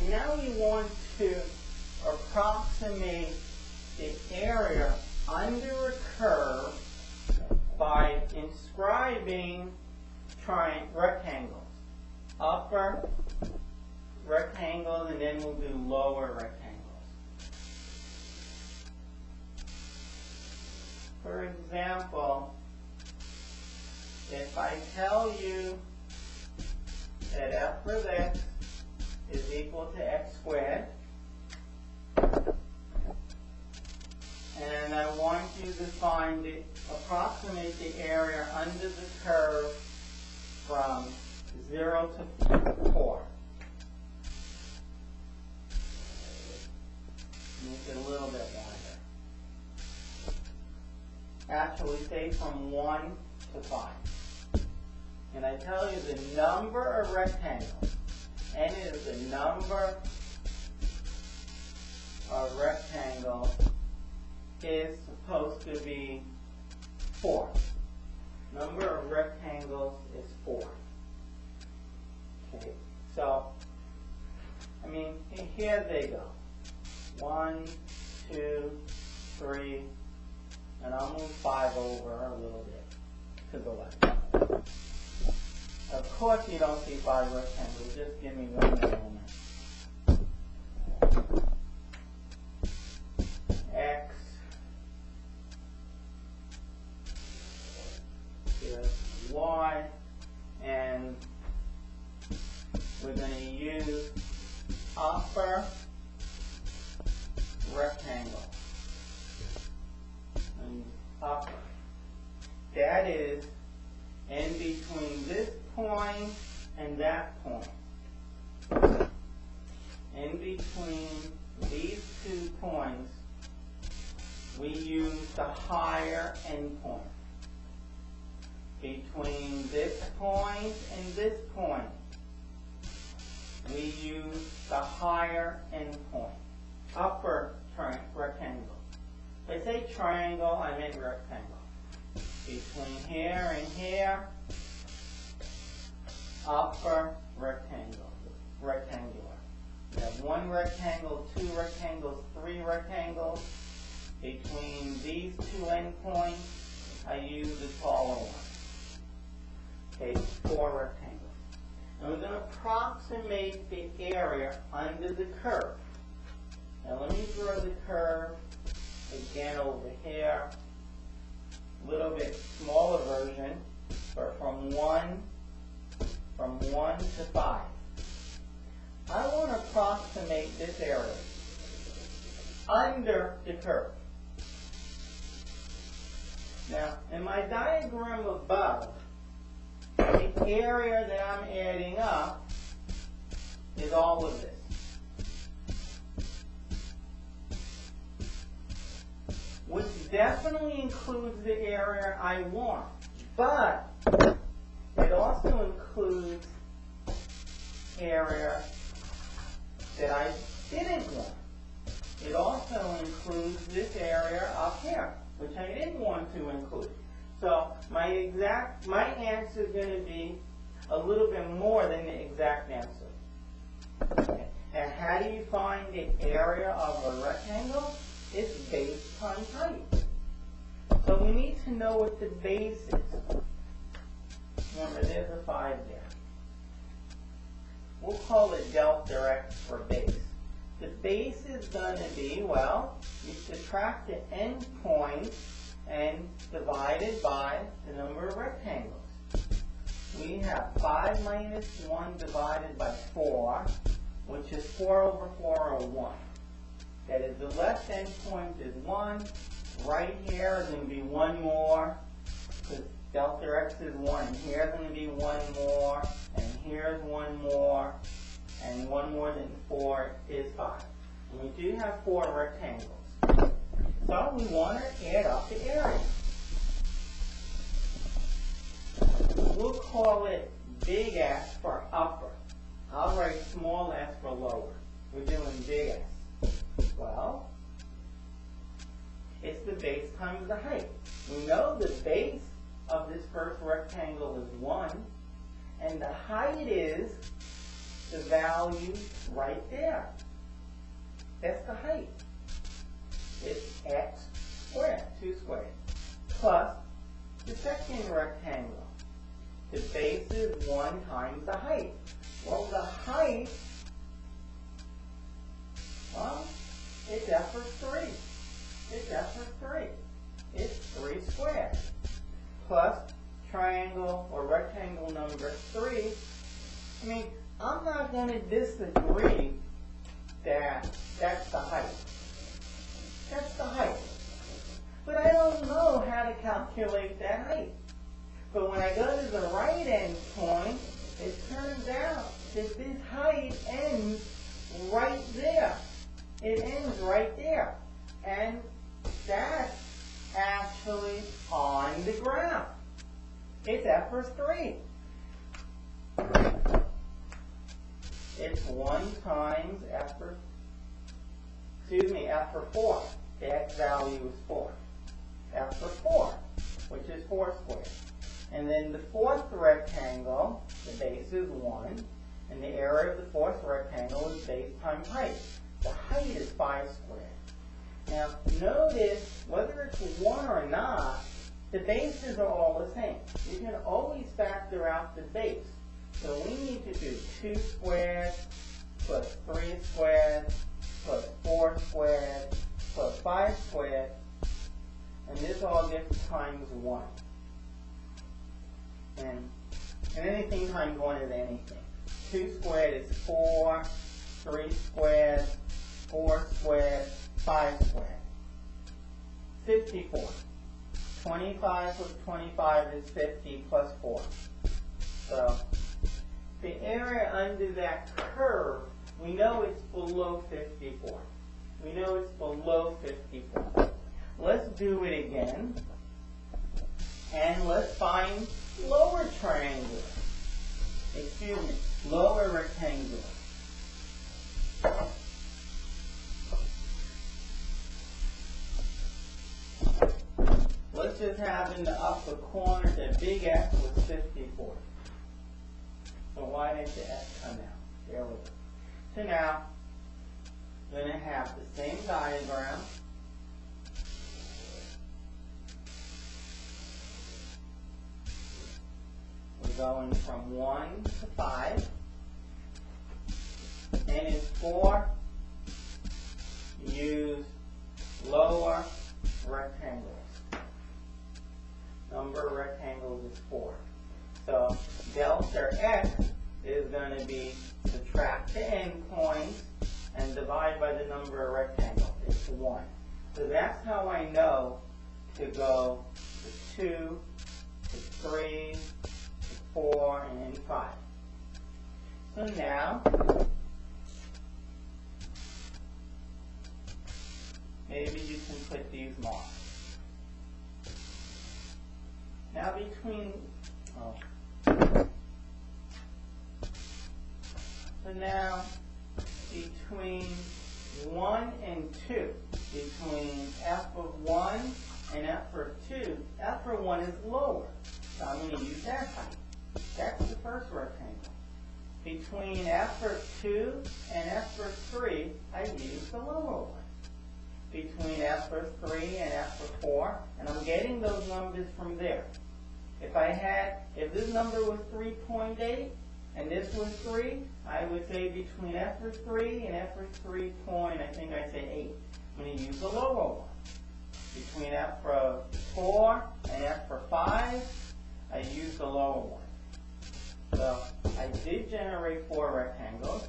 now we want to approximate the area under a curve by inscribing rectangles. Upper rectangles, and then we'll do lower rectangles. For example, if I tell you that f of x is equal to x squared, and I want you to approximate the area under the curve from 0 to 4. Make it a little bit wider. Actually, say from 1 to 5. And I tell you the number of rectangles. N is the number of rectangles is supposed to be 4. Number of rectangles is 4. Okay, so, I mean, here they go. 1, 2, 3, and I'll move 5 over a little bit to the left. Of course you don't see 5 rectangles, just give me one moment. X is Y, and we're going to use upper rectangle. And upper. That is in between this point and that point. In between these 2 points, we use the higher end point. Between this point and this point, we use the higher end point. Upper rectangle. If I say triangle, I mean rectangle. Between here and here, upper rectangular. We have 1 rectangle, 2 rectangles, 3 rectangles. Between these 2 endpoints, I use the taller one. Okay, 4 rectangles. And we're going to approximate the area under the curve. Now let me draw the curve again over here. A little bit smaller version, but from 1 to 5. I want to approximate this area under the curve. Now, in my diagram above, the area that I'm adding up is all of this. Which definitely includes the area I want, but it also includes area that I didn't want. It also includes this area up here, which I didn't want to include. So my answer is going to be a little bit more than the exact answer. Okay. And how do you find the area of a rectangle? It's based on height. So we need to know what the base is. Remember, there's a 5 there. We'll call it delta x for base. The base is going to be, well, you subtract the end point and divide it by the number of rectangles. We have 5 minus 1 divided by 4, which is 4 over 4, or 1. That is, the left end point is 1. Right here is going to be 1 more, because delta x is 1. And here is going to be 1 more, and here's 1 more, and 1 more than 4 is 5. And we do have 4 rectangles. So we want to add up the area. We'll call it big S for upper. I'll write small s for lower. We're doing big S. Well, it's the base times the height. We know the base of this first rectangle is 1, and the height is the value right there. That's the height. It's x squared, 2 squared, plus the second rectangle. The base is 1 times the height. Well, the height, well, it's f of 3. It's f of 3. It's 3 squared. Plus triangle or rectangle number 3. I mean, I'm not going to disagree that that's the height. That's the height. But I don't know how to calculate that height. But when I go to the right end point, it turns out that this height ends right there. It ends right there. And that's actually on the graph. It's f of 3. It's 1 times f of 4. The x value is 4. F of 4, which is 4 squared. And then the fourth rectangle, the base is 1, and the area of the fourth rectangle is base times height. The height is 5 squared. Now, notice, whether it's 1 or not, the bases are all the same. You can always factor out the base. So we need to do 2 squared plus 3 squared plus 4 squared plus 5 squared, and this all gets times 1. And anything times 1 is anything. 2 squared is 4, 3 squared, 4 squared, 5 squared. 54. 25 plus 25 is 50 plus 4. So the area under that curve, we know it's below 54. We know it's below 54. Let's do it again. And let's find lower triangular. Excuse me, lower rectangular. Let's just have in the upper corner that big X was 54. So why didn't the X come out? There we go. So now, we're going to have the same diagram. We're going from 1 to 5. And it's 4. Use lower rectangles. Number of rectangles is 4. So delta x is going to be subtract the endpoints and divide by the number of rectangles. It's 1. So that's how I know to go to 2, to 3, to 4, and then 5. So now, maybe you can put these marks. Now between, so now between 1 and 2, between f of 1 and f of 2, f of 1 is lower. So I'm going to use that height. That's the first rectangle. Between f of 2 and f of 3, I use the lower one. Between f of 3 and f of 4, and I'm getting those numbers from there. If this number was 3.8 and this was 3, I would say between f of 3 and f of 3 point, I think I said 8. I'm going to use the lower one. Between f of 4 and f of 5, I use the lower one. So I did generate 4 rectangles,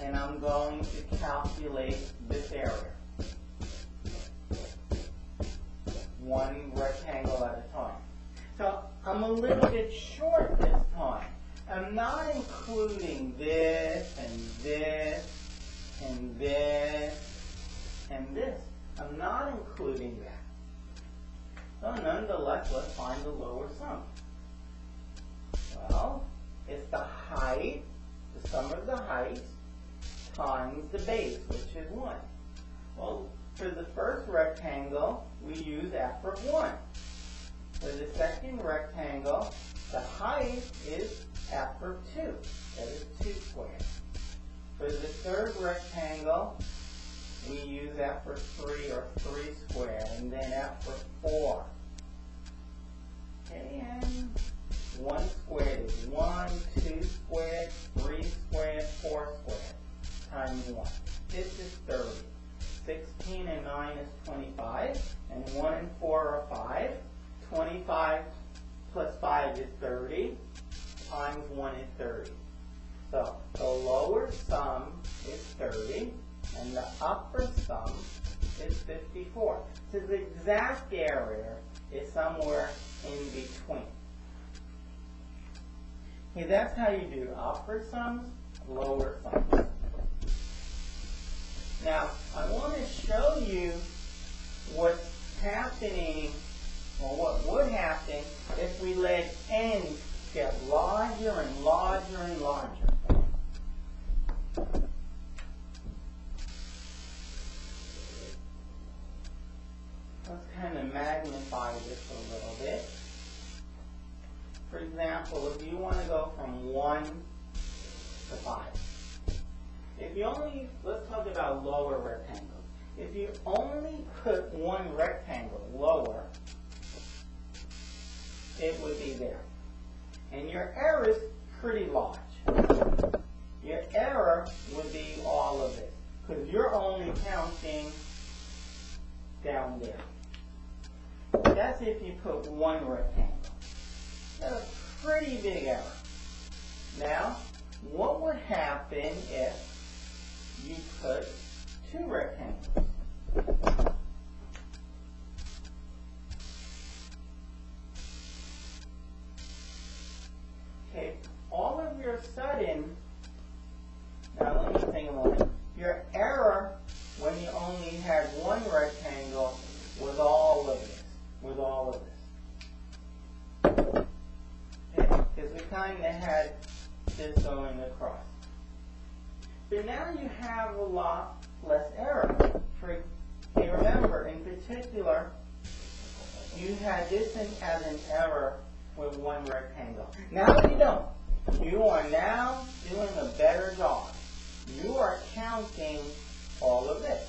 and I'm going to calculate this area. 1 rectangle at a time. So I'm a little bit short this time. I'm not including this and this and this and this. I'm not including that. So nonetheless, let's find the lower sum. Well, it's the height, the sum of the heights, times the base, which is 1. Well, for the first rectangle, we use f of 1. For the second rectangle, the height is f of 2. That is 2 squared. For the third rectangle, we use F for 3 or 3 squared, and then F for 4. Okay, and 1 squared is 1, 2 squared, 3 squared, 4 squared, times 1. This is 30. 16 and 9 is 25, and 1 and 4 are 5. 25 plus 5 is 30, times 1 is 30. So the lower sum is 30, and the upper sum is 54. So the exact area is somewhere in between. Okay, that's how you do upper sums, lower sums. Now, I want to show you what's happening, or what would happen if we let n get larger and larger and larger. Let's kind of magnify this a little bit. For example, if you want to go from 1 to 5. If you only, let's talk about lower rectangles. If you only put one rectangle lower, it would be there. And your error is pretty large. Your error would be all of this, because you're only counting down there. That's if you put one rectangle. That's a pretty big error. Now, what would happen if you put 2 rectangles? Okay, all of your sudden, now let me think a moment. Your error when you only had one rectangle was all of this. Okay, because we kind of had this going across. But now you have a lot less error. Remember, in particular, you had this as an error with one rectangle. Now you don't. You are now doing a better job. You are counting all of this.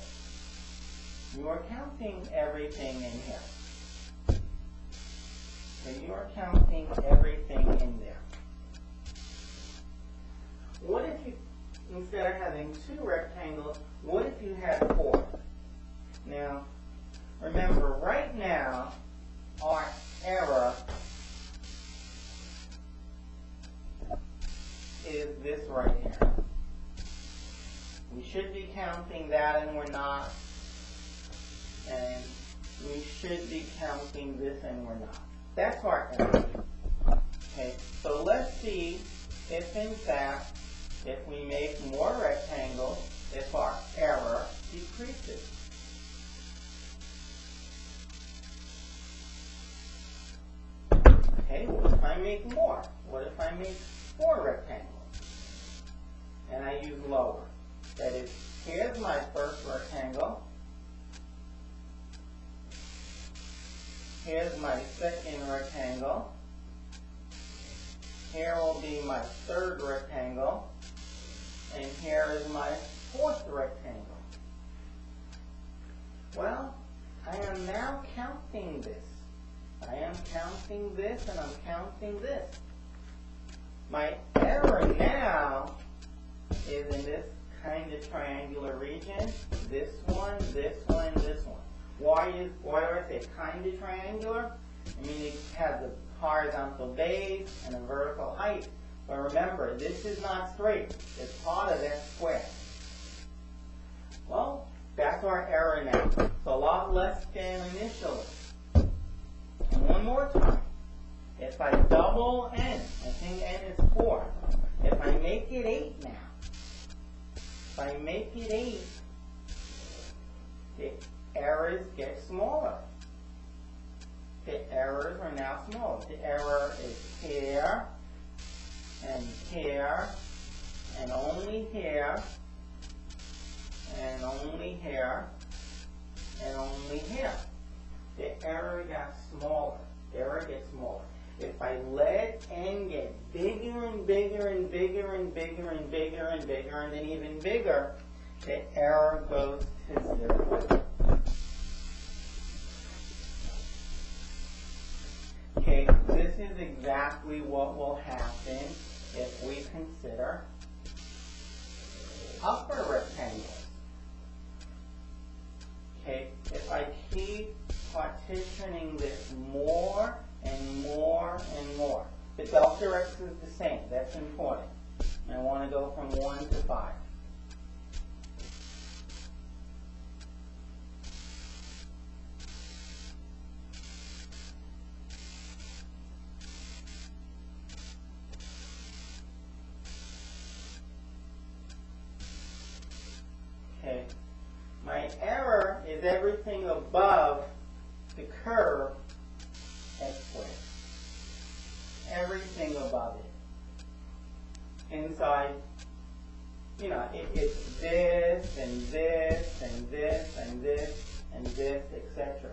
You are counting everything in here. So you are counting everything in there. What if you, instead of having 2 rectangles, what if you had 4? Now, remember, right now, our error is this right here. We should be counting that and we're not. And we should be counting this and we're not. That's our error. Okay, so let's see if in fact, if we make more rectangles, if our error decreases. Okay, what if I make more? What if I make 4 rectangles? And I use lower. That is, here's my first rectangle. Here's my second rectangle. Here will be my third rectangle. And here is my 4th rectangle. Well, I am now counting this. I am counting this and I'm counting this. My error now is in this kind of triangular region. This one, this one, this one. Why do I say kind of triangular? I mean, it has a horizontal base and a vertical height. But remember, this is not straight. It's part of that square. Well, that's our error now. It's a lot less than initially. And one more time. If I double n, I think n is 4. If I make it 8 now, if I make it 8, the errors get smaller. The errors are now smaller. The error is here, and here, and only here, and only here, and only here. The error got smaller. The error gets smaller. if I let n get bigger and bigger and bigger and bigger and bigger and bigger and then even bigger, the error goes to 0. Okay, this is exactly what will happen if we consider upper rectangles. Okay, if I keep partitioning this more and more and more, the delta x is the same. That's important. And I want to go from 1 to 5. Okay, my error is everything above the curve x squared. Everything above it. Inside, you know, it's this and this and this and this and this, etc.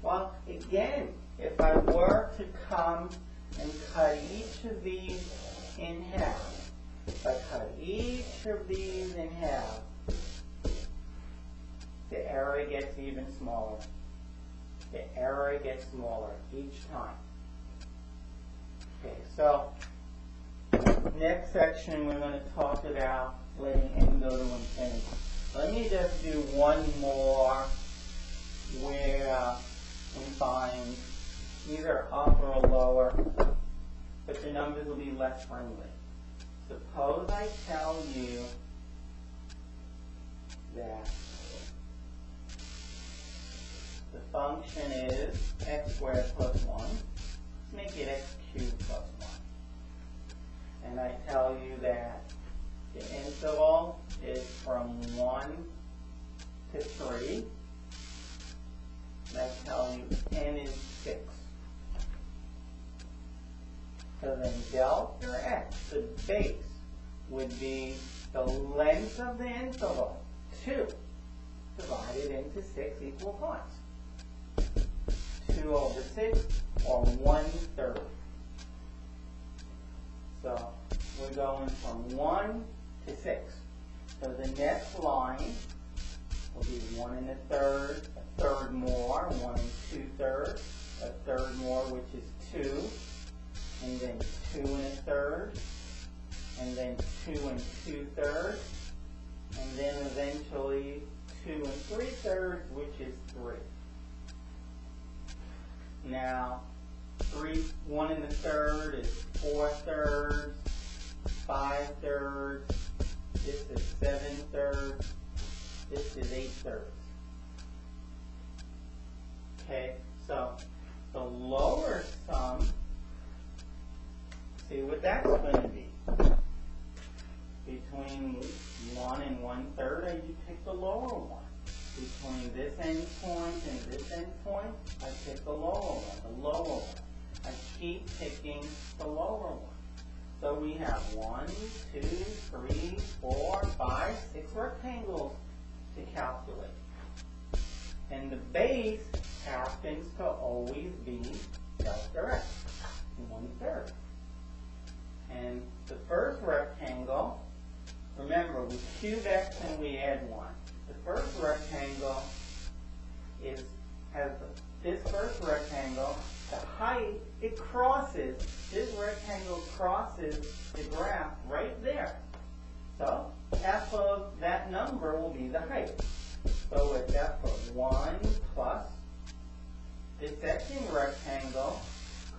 Well, again, if I were to come and cut each of these in half, if I cut each of these in half, the error gets even smaller. The error gets smaller each time. Okay, so next section we're going to talk about letting n go to infinity. Let me just do one more where we find either upper or lower, but the numbers will be less friendly. Suppose I tell you that the function is x squared plus 1. Let's make it x cubed plus 1. And I tell you that the interval is from 1 to 3. And I tell you n is 6. So then delta x, the base, would be the length of the interval, 2, divided into 6 equal parts. 2 over 6, or 1/3. So we're going from 1 to 6. So the next line will be 1 1/3, a third more, 1 2/3, a third more, which is 2, and then 2 1/3, and then 2 2/3, and then eventually 2 3/3, which is 3. Now, 1 1/3 is 4/3, 5/3, this is 7/3, this is 8/3. Okay, so the lower sum, see what that's going to be. Between 1 and 1/3, I pick the lower one. Between this end point and this end point, I pick the lower one, the lower one. I keep picking the lower one. So we have 1, 2, 3, 4, 5, 6 rectangles to calculate. And the base happens to always be delta x, 1/3. And the first rectangle, remember, we cube x and we add 1. The first rectangle has this first rectangle, the height, it crosses, this rectangle crosses the graph right there. So f of that number will be the height. So it's f of 1 plus the second rectangle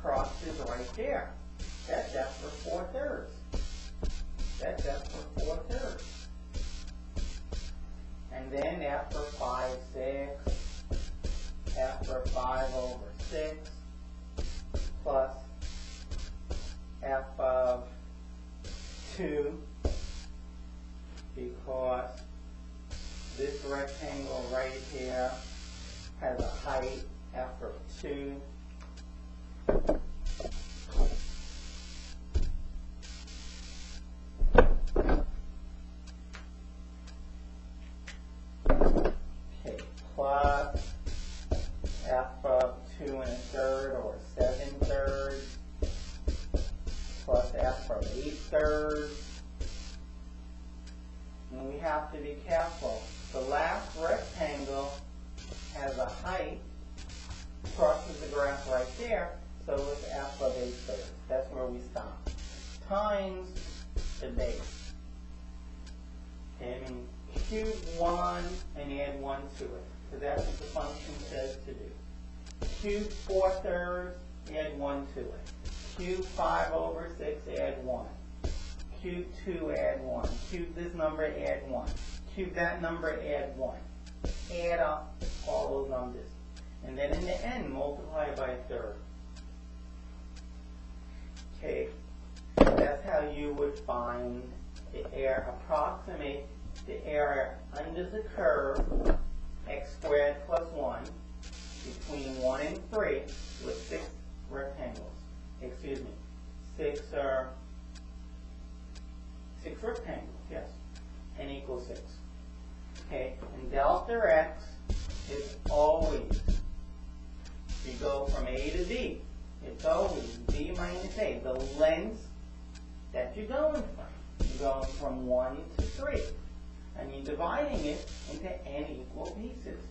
crosses right there. That's f for 4/3. That's f for 4/3. And then f for 5, 6, f for 5 over 6, plus f of 2, because this rectangle right here has a height f of 2. Plus f of 2 1/3 or 7/3 of 8/3. And we have to be careful. The last rectangle has a height, crosses the graph right there, so it's f of 8/3. That's where we stop. Times the base. Okay, I mean, cube 1 and add 1 to it, because that's what the function says to do. Cube 4/3, add 1 to it. Cube 5/6, add 1. Cube 2, add 1. Cube this number, add 1. Cube that number, add 1. Add up all those numbers. And then in the end, multiply by a third. Okay, that's how you would find the area, approximate the area under the curve, x squared plus 1, between 1 and 3, with 6 rectangles. Excuse me, 6 rectangles, yes, n equals 6. Okay, and delta x is always, you go from A to B, it's always B minus A, the length that you're going from. You're going from 1 to 3, and you're dividing it into n equal pieces.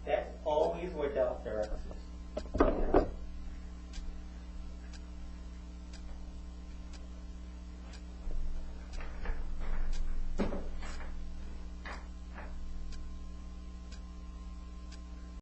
That's always where delta x is.